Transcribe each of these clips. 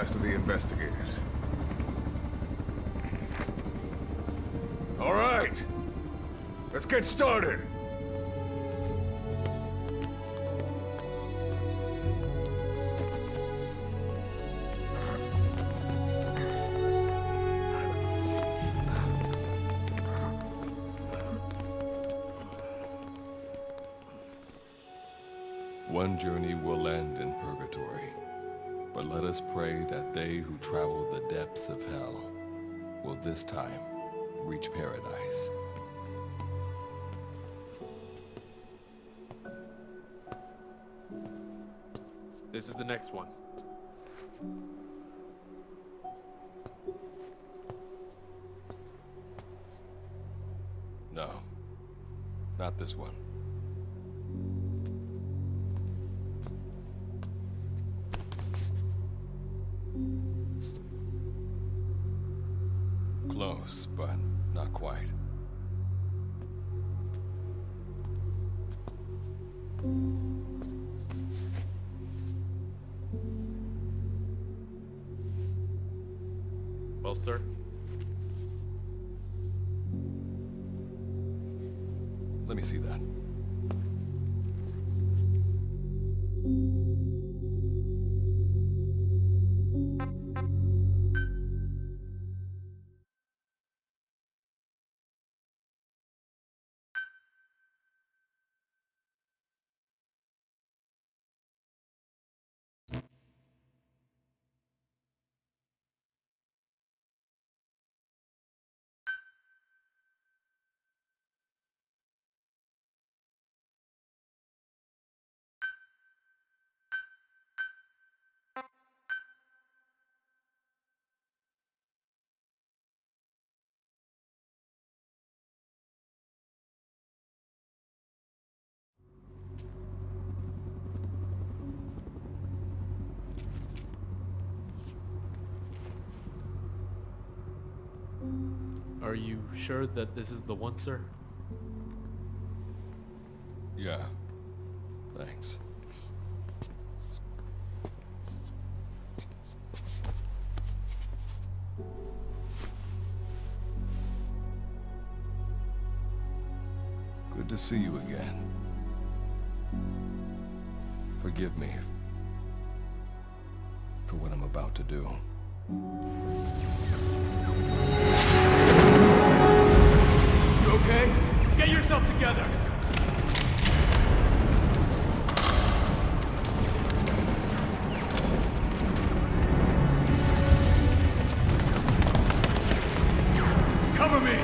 last of the investigators. All right, let's get started. One journey will end in purgatory, but let us pray that they who travel the depths of hell will this time reach paradise. This is the next one. No, not this one. Close, but not quite. Well, sir? Let me see that. Are you sure that this is the one, sir? Yeah. Thanks. Good to see you again. Forgive me for what I'm about to do. You okay? Get yourself together! Cover me!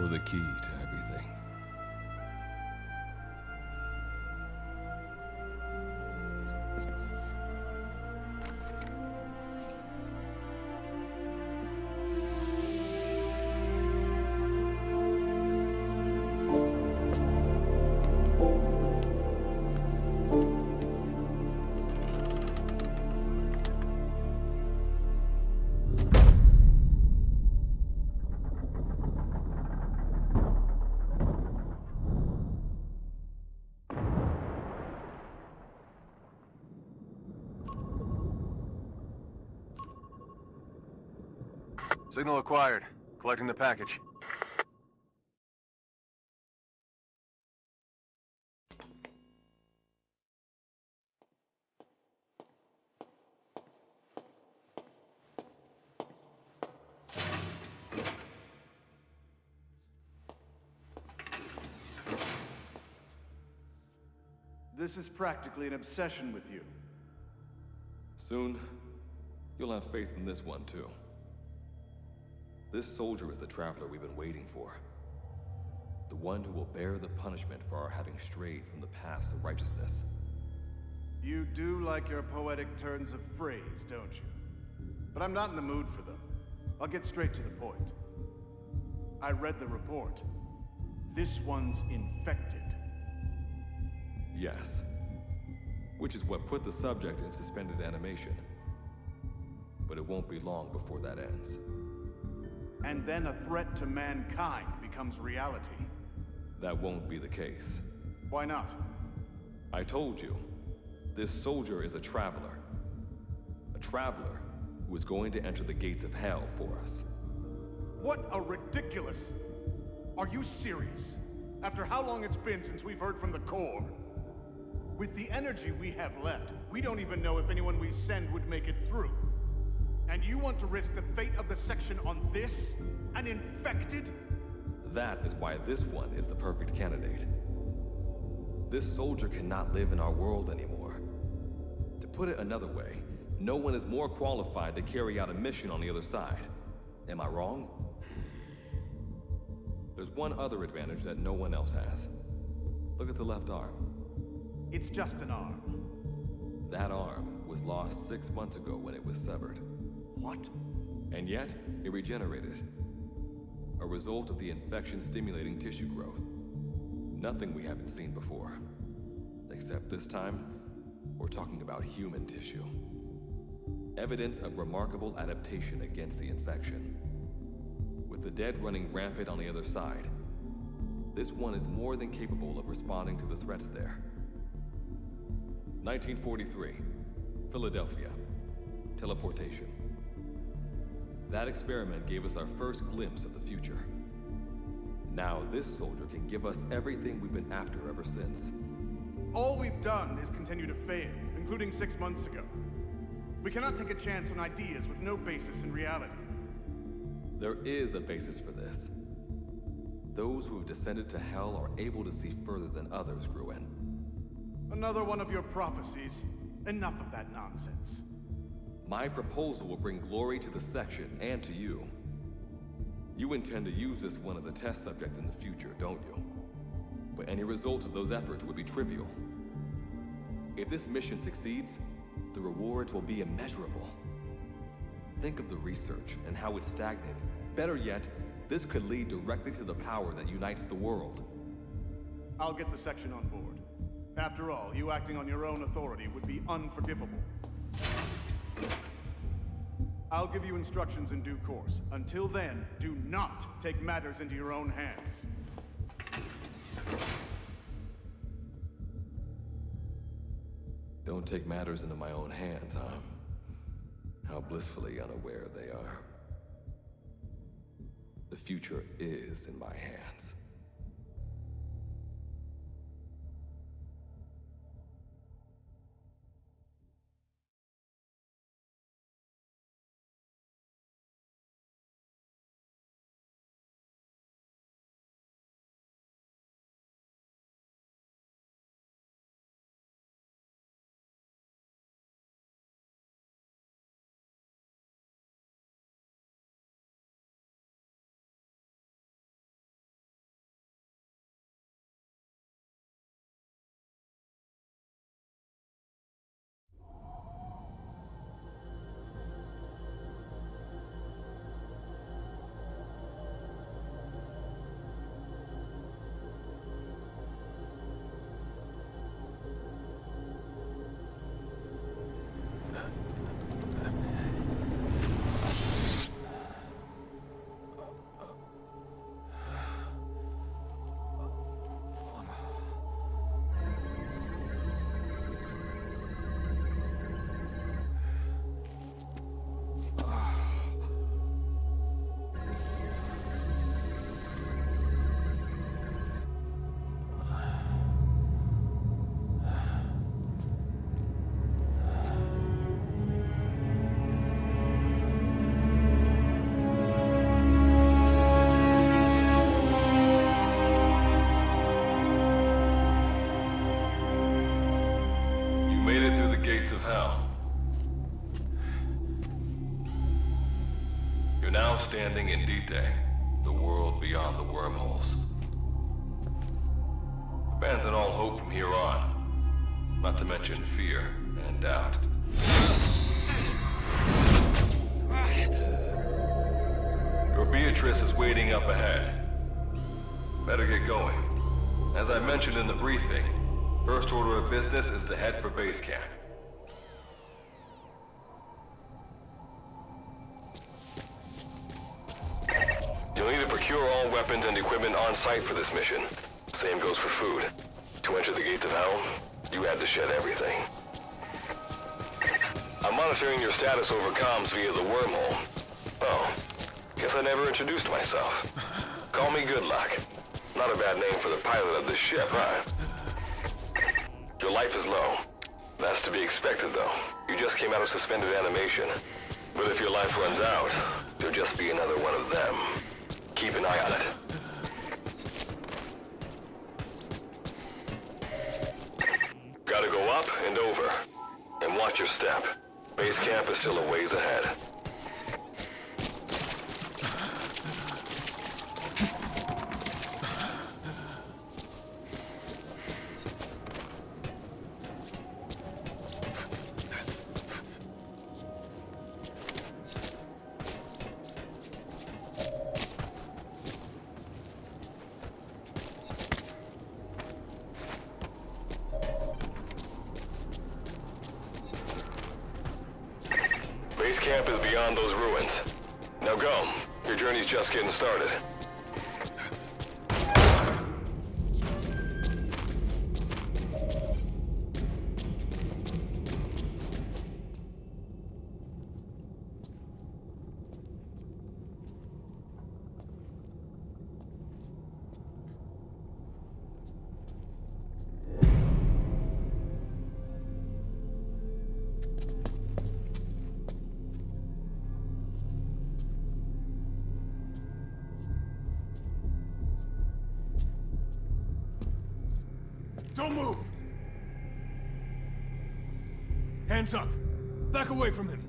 You're the key to everything. Signal acquired. Collecting the package. This is practically an obsession with you. Soon, you'll have faith in this one, too. This soldier is the traveler we've been waiting for. The one who will bear the punishment for our having strayed from the paths of righteousness. You do like your poetic turns of phrase, don't you? But I'm not in the mood for them. I'll get straight to the point. I read the report. This one's infected. Yes. Which is what put the subject in suspended animation. But it won't be long before that ends. And then a threat to mankind becomes reality. That won't be the case. Why not? I told you, this soldier is a traveler. A traveler who is going to enter the gates of hell for us. What a ridiculous... Are you serious? After how long it's been since we've heard from the Corps? With the energy we have left, we don't even know if anyone we send would make it through. And you want to risk the fate of the section on this? An infected? That is why this one is the perfect candidate. This soldier cannot live in our world anymore. To put it another way, no one is more qualified to carry out a mission on the other side. Am I wrong? There's one other advantage that no one else has. Look at the left arm. It's just an arm. That arm was lost 6 months ago when it was severed. What? And yet, it regenerated. A result of the infection-stimulating tissue growth. Nothing we haven't seen before. Except this time, we're talking about human tissue. Evidence of remarkable adaptation against the infection. With the dead running rampant on the other side, this one is more than capable of responding to the threats there. 1943, Philadelphia. Teleportation. That experiment gave us our first glimpse of the future. Now this soldier can give us everything we've been after ever since. All we've done is continue to fail, including 6 months ago. We cannot take a chance on ideas with no basis in reality. There is a basis for this. Those who have descended to hell are able to see further than others, Gruen. Another one of your prophecies. Enough of that nonsense. My proposal will bring glory to the section and to you. You intend to use this one as a test subject in the future, don't you? But any result of those efforts would be trivial. If this mission succeeds, the rewards will be immeasurable. Think of the research and how it's stagnated. Better yet, this could lead directly to the power that unites the world. I'll get the section on board. After all, you acting on your own authority would be unforgivable. I'll give you instructions in due course. Until then, do not take matters into your own hands. Don't take matters into my own hands, huh? How blissfully unaware they are. The future is in my hands. hell. You're now standing in Dite, the world beyond the wormholes. Abandon all hope from here on, not to mention fear and doubt. Your Beatrice is waiting up ahead. Better get going. As I mentioned in the briefing, first order of business is to head for base camp. You'll need to procure all weapons and equipment on site for this mission. Same goes for food. To enter the gates of hell, you had to shed everything. I'm monitoring your status over comms via the wormhole. Oh, guess I never introduced myself. Call me Good Luck. Not a bad name for the pilot of this ship, huh? Your life is low. That's to be expected, though. You just came out of suspended animation. But if your life runs out, you'll just be another one of them. Keep an eye on it. Gotta go up and over. And watch your step. Base camp is still a ways ahead. Base camp is beyond those ruins. Now go. Your journey's just getting started. Don't move! Hands up! Back away from him!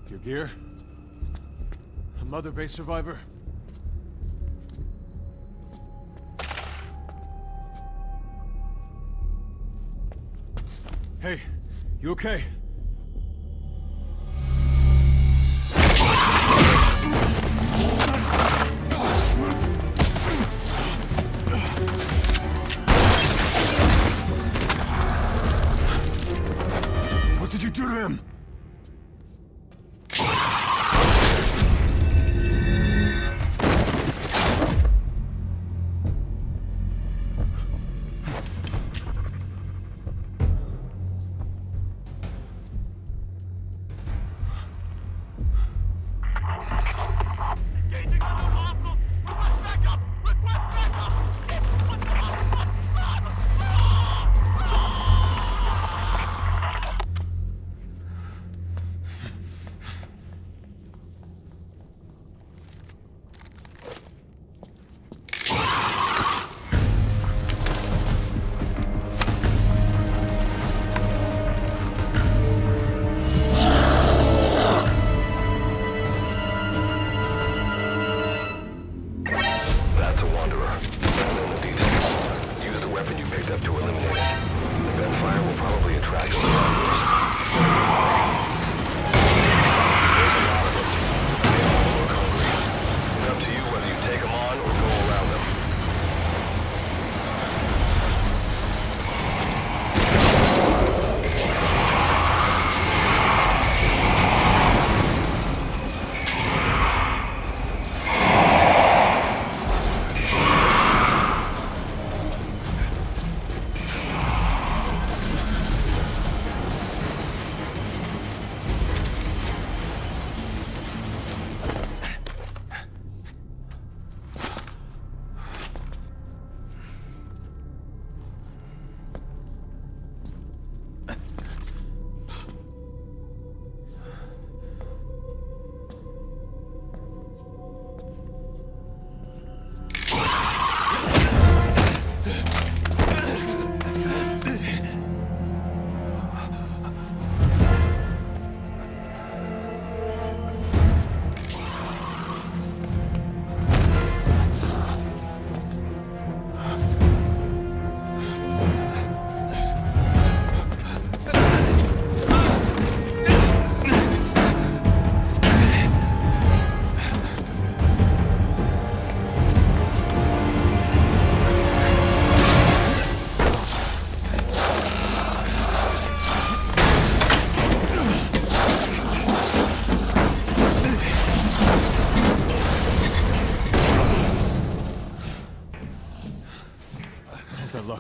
Your gear? A Mother Base survivor? Hey, you okay? What did you do to him?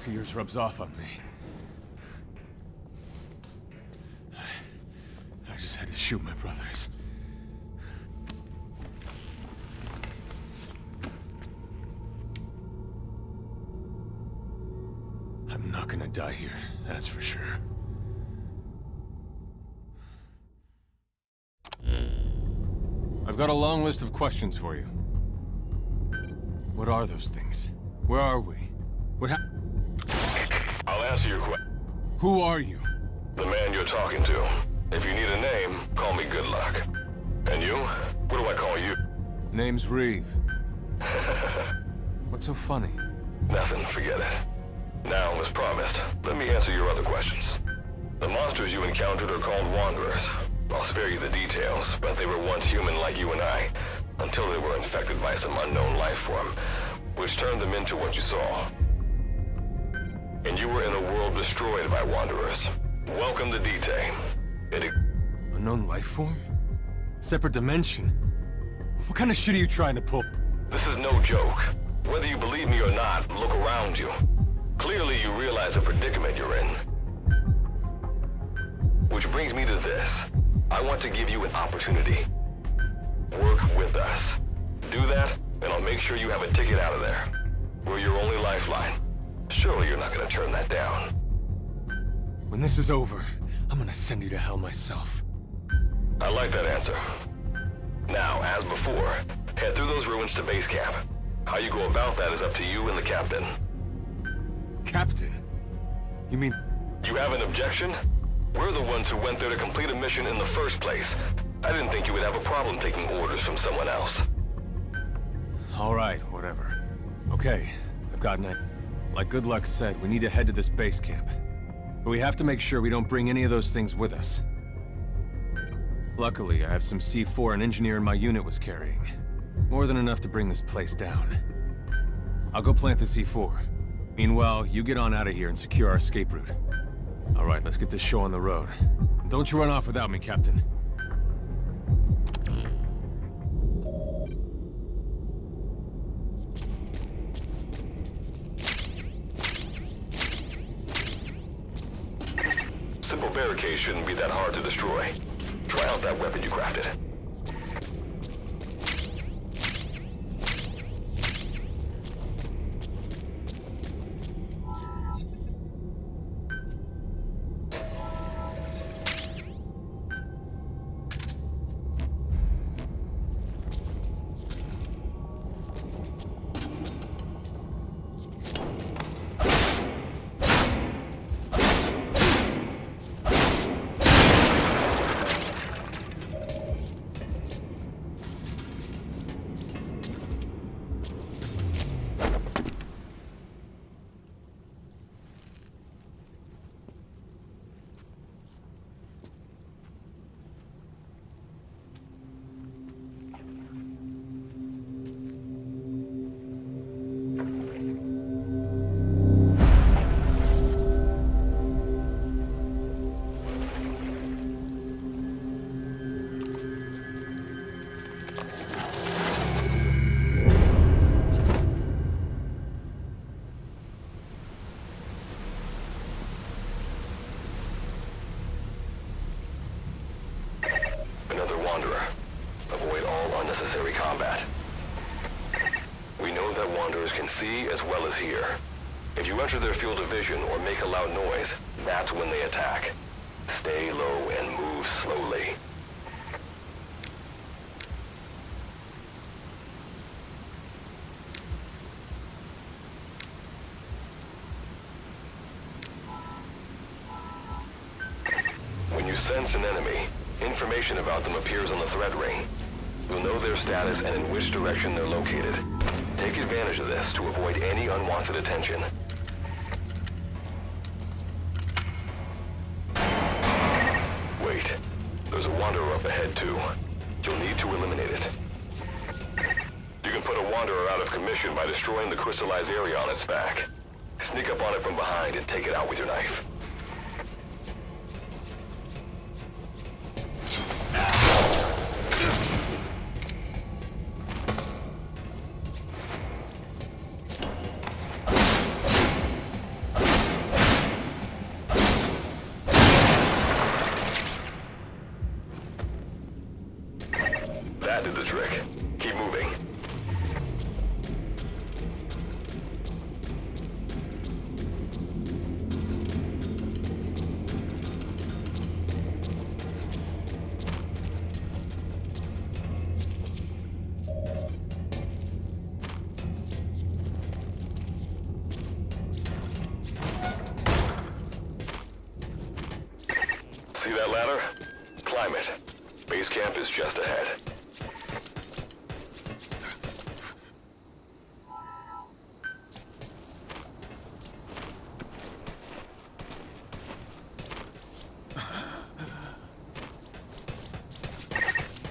of yours rubs off on me. I just had to shoot my brothers. I'm not gonna die here, that's for sure. I've got a long list of questions for you. What are those things? Where are we? What I'll answer your question. Who are you? The man you're talking to. If you need a name, call me Good Luck. And you? What do I call you? Name's Reeve. What's so funny? Nothing, forget it. Now, as promised, let me answer your other questions. The monsters you encountered are called Wanderers. I'll spare you the details, but they were once human like you and I, until they were infected by some unknown life form, which turned them into what you saw. And you were in a world destroyed by Wanderers. Welcome to D-Day. Unknown life form? Separate dimension? What kind of shit are you trying to pull? This is no joke. Whether you believe me or not, look around you. Clearly you realize the predicament you're in. Which brings me to this. I want to give you an opportunity. Work with us. Do that, and I'll make sure you have a ticket out of there. We're your only lifeline. Surely you're not gonna turn that down. When this is over, I'm gonna send you to hell myself. I like that answer. Now, as before, head through those ruins to base camp. How you go about that is up to you and the captain. Captain? You mean... You have an objection? We're the ones who went there to complete a mission in the first place. I didn't think you would have a problem taking orders from someone else. All right, whatever. Okay, I've gotten it. Like Good Luck said, we need to head to this base camp. But we have to make sure we don't bring any of those things with us. Luckily, I have some C4 an engineer in my unit was carrying. More than enough to bring this place down. I'll go plant the C4. Meanwhile, you get on out of here and secure our escape route. All right, let's get this show on the road. Don't you run off without me, Captain. Simple barricade shouldn't be that hard to destroy. Try out that weapon you crafted. Unnecessary combat. We know that Wanderers can see as well as hear. If you enter their field of vision or make a loud noise, that's when they attack. Stay low and move slowly. When you sense an enemy, information about them appears on the threat ring. You'll know their status and in which direction they're located. Take advantage of this to avoid any unwanted attention. Wait, there's a Wanderer up ahead too. You'll need to eliminate it. You can put a Wanderer out of commission by destroying the crystallized area on its back. Sneak up on it from behind and take it out with your knife. Keep moving. See that ladder? Climb it. Base camp is just ahead.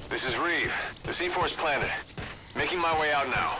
This is Reeve. The C4's planted. Making my way out now.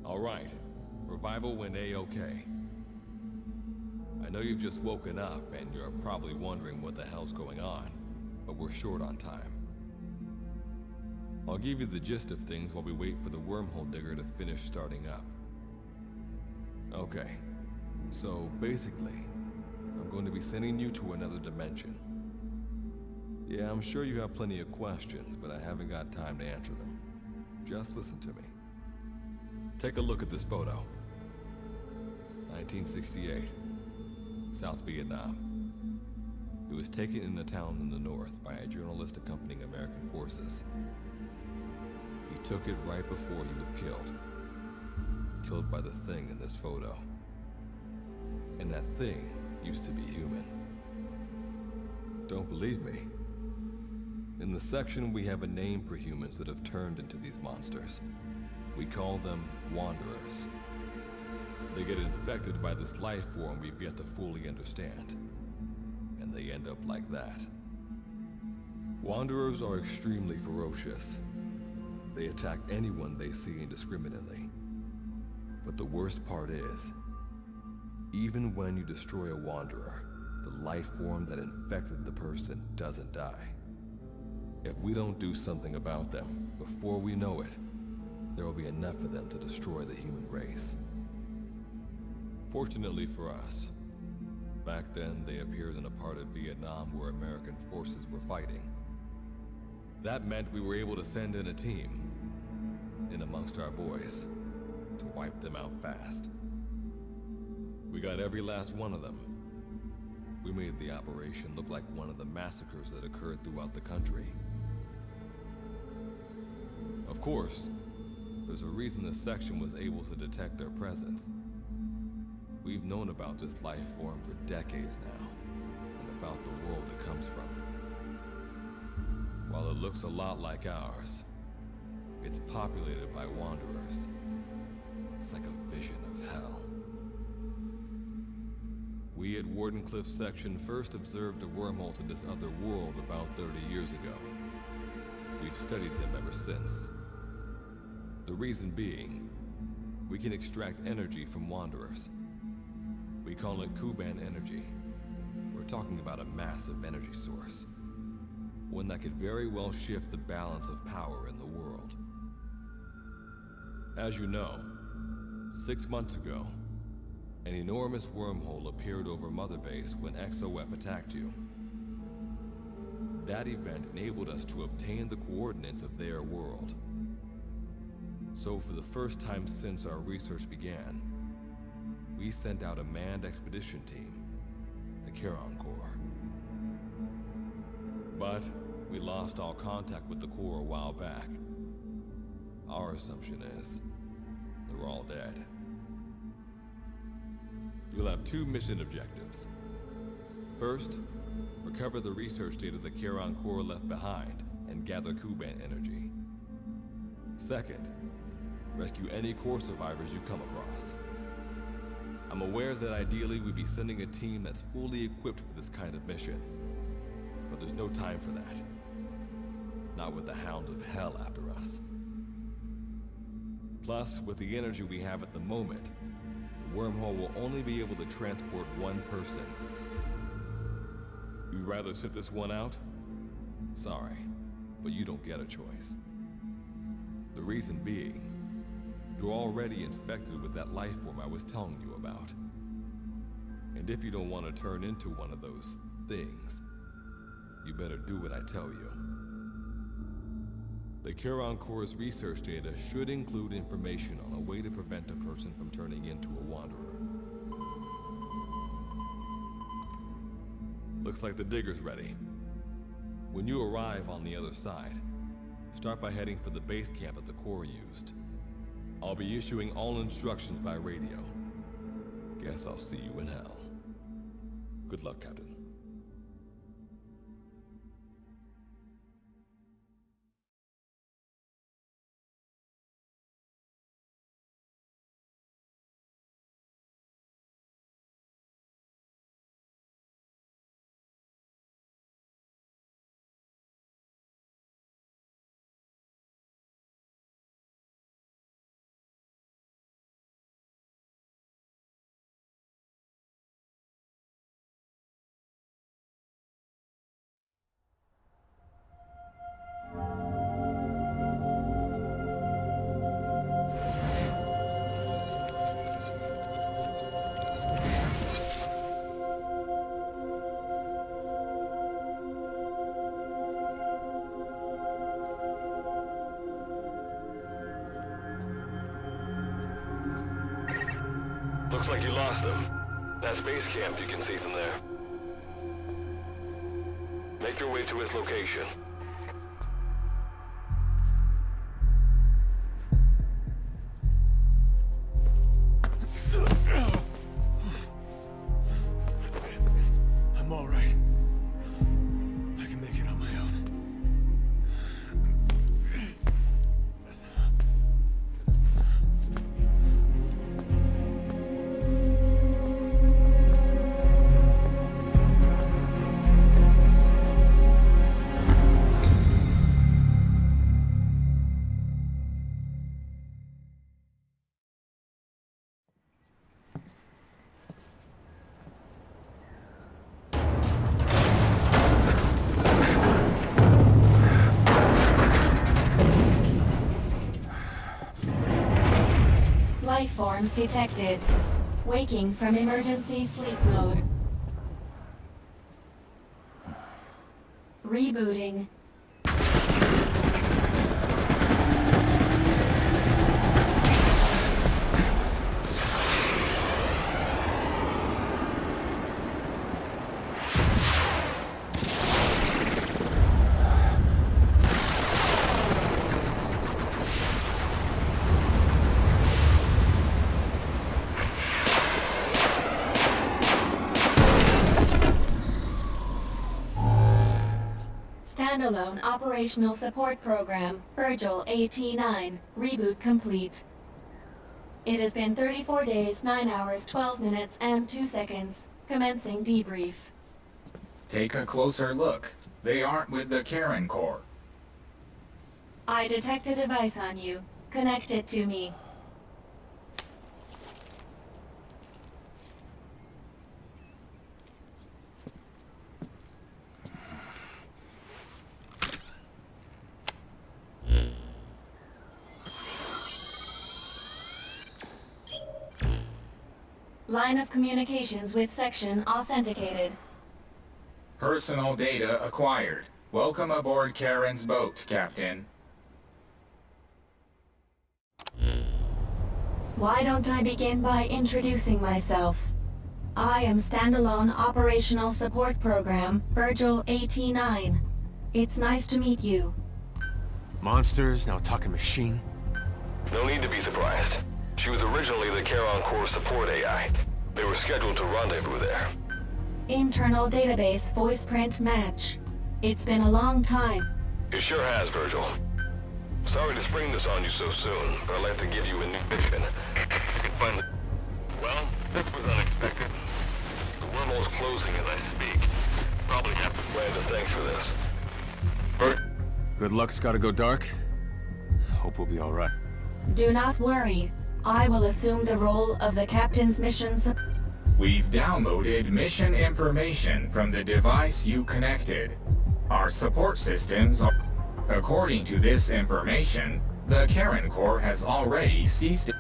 All right. Revival went A-okay. I know you've just woken up and you're probably wondering what the hell's going on, but we're short on time. I'll give you the gist of things while we wait for the wormhole digger to finish starting up. Okay, so basically, I'm going to be sending you to another dimension. Yeah, I'm sure you have plenty of questions, but I haven't got time to answer them. Just listen to me. Take a look at this photo. 1968, South Vietnam. It was taken in a town in the north by a journalist accompanying American forces. He took it right before he was killed. Killed by the thing in this photo. And that thing used to be human. Don't believe me? In the section, we have a name for humans that have turned into these monsters. We call them Wanderers. They get infected by this life form we've yet to fully understand. And they end up like that. Wanderers are extremely ferocious. They attack anyone they see indiscriminately. But the worst part is, even when you destroy a Wanderer, the life form that infected the person doesn't die. If we don't do something about them, before we know it, there will be enough of them to destroy the human race. Fortunately for us, back then they appeared in a part of Vietnam where American forces were fighting. That meant we were able to send in a team, in amongst our boys, to wipe them out fast. We got every last one of them. We made the operation look like one of the massacres that occurred throughout the country. Of course, there's a reason the section was able to detect their presence. We've known about this life form for decades now, and about the world it comes from. While it looks a lot like ours, it's populated by Wanderers. It's like a vision of hell. We at Wardenclyffe section first observed a wormhole to this other world about 30 years ago. We've studied them ever since. The reason being, we can extract energy from Wanderers. We call it Kuban energy. We're talking about a massive energy source. One that could very well shift the balance of power in the world. As you know, 6 months ago, an enormous wormhole appeared over Mother Base when XOF attacked you. That event enabled us to obtain the coordinates of their world. So for the first time since our research began, we sent out a manned expedition team, the Charon Corps. But we lost all contact with the Corps a while back. Our assumption is they're all dead. You'll have 2 mission objectives. First, recover the research data the Charon Corps left behind and gather Kuban energy. Second, rescue any Corps survivors you come across. I'm aware that ideally we'd be sending a team that's fully equipped for this kind of mission, but there's no time for that. Not with the Hounds of Hell after us. Plus, with the energy we have at the moment, the wormhole will only be able to transport one person. You'd rather sit this one out? Sorry, but you don't get a choice. The reason being, you're already infected with that life form I was telling you about. And if you don't want to turn into one of those things, you better do what I tell you. The Charon Corps' research data should include information on a way to prevent a person from turning into a Wanderer. Looks like the digger's ready. When you arrive on the other side, start by heading for the base camp that the Corps used. I'll be issuing all instructions by radio. Guess I'll see you in hell. Good luck, Captain. Looks like you lost them. That's base camp you can see from there. Make your way to his location. I'm all right. I can make it on my own. Life forms detected. Waking from emergency sleep mode. Rebooting. Standalone Operational Support Program, Virgil AT-9, reboot complete. It has been 34 days, 9 hours, 12 minutes, and 2 seconds. Commencing debrief. Take a closer look. They aren't with the Karen Corps. I detect a device on you. Connect it to me. Line of communications with section authenticated. Personal data acquired. Welcome aboard Karen's boat, Captain. Why don't I begin by introducing myself? I am Standalone Operational Support Program, Virgil AT-9. It's nice to meet you. Monsters, now talking machine. No need to be surprised. She was originally the Charon Corps support AI. They were scheduled to rendezvous there. Internal database voice print match. It's been a long time. It sure has, Virgil. Sorry to spring this on you so soon, but I'd like to give you a new mission. You can find the... Well, this was unexpected. The wormhole's closing as I speak. Probably have to plan to thanks for this. Good luck's gotta go dark. Hope we'll be alright. Do not worry. I will assume the role of the captain's mission We've downloaded mission information from the device you connected. Our support systems are... According to this information, the Karen Corps has already ceased...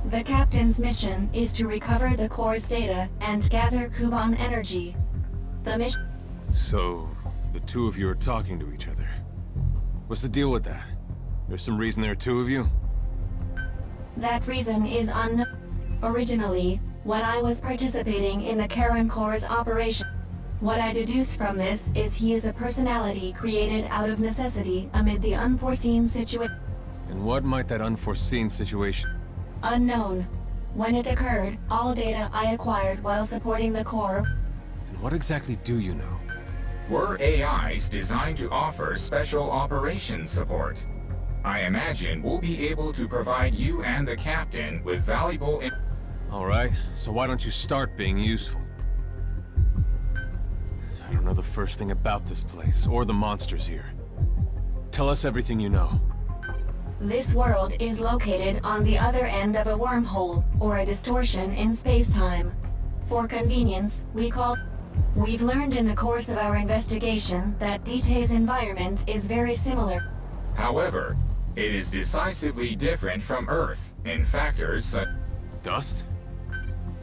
The captain's mission is to recover the Corps' data and gather Kuban energy. The mission... So, the two of you are talking to each other. What's the deal with that? There's some reason there are two of you? That reason is unknown. Originally, when I was participating in the Karen Corps' operation, what I deduce from this is he is a personality created out of necessity amid the unforeseen situation. And what might that unforeseen situation... Unknown. When it occurred, all data I acquired while supporting the Corps... And what exactly do you know? We're AIs designed to offer special operations support. I imagine we'll be able to provide you and the captain with valuable... Alright, so why don't you start being useful? I don't know the first thing about this place, or the monsters here. Tell us everything you know. This world is located on the other end of a wormhole, or a distortion in space-time. For convenience, we call... We've learned in the course of our investigation that DT's environment is very similar. However, it is decisively different from Earth in factors such... Dust?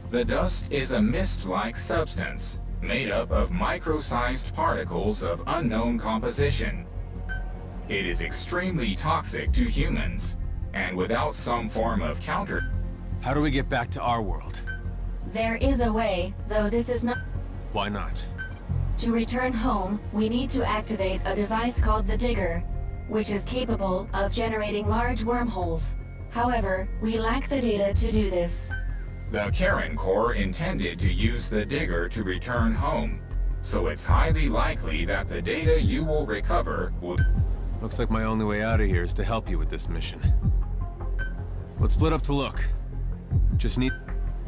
The dust is a mist-like substance, made up of micro-sized particles of unknown composition. It is extremely toxic to humans, and without some form of counter... How do we get back to our world? There is a way, though this is not... Why not? To return home, we need to activate a device called the Digger, which is capable of generating large wormholes. However, we lack the data to do this. The Karen Corps intended to use the Digger to return home, so it's highly likely that the data you will recover will... Looks like my only way out of here is to help you with this mission. Let's split up to look. Just need...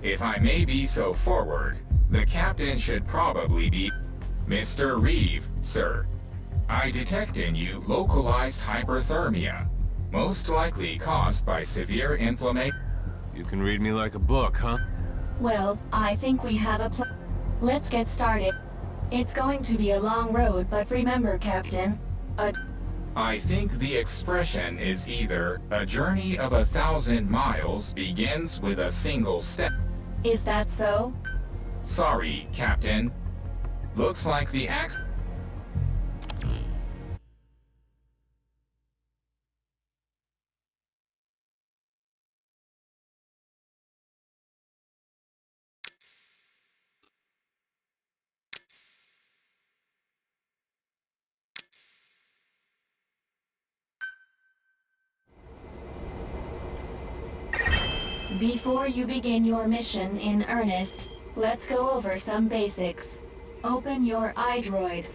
If I may be so forward, the captain should probably be... Mr. Reeve, sir. I detect in you localized hyperthermia, most likely caused by severe inflammation. You can read me like a book, huh? Well, I think we have a plan. Let's get started. It's going to be a long road, but remember, Captain, I think the expression is either a journey of 1,000 miles begins with a single step. Is that so? Sorry, Captain. Looks like the axe... Before you begin your mission in earnest, let's go over some basics. Open your iDroid.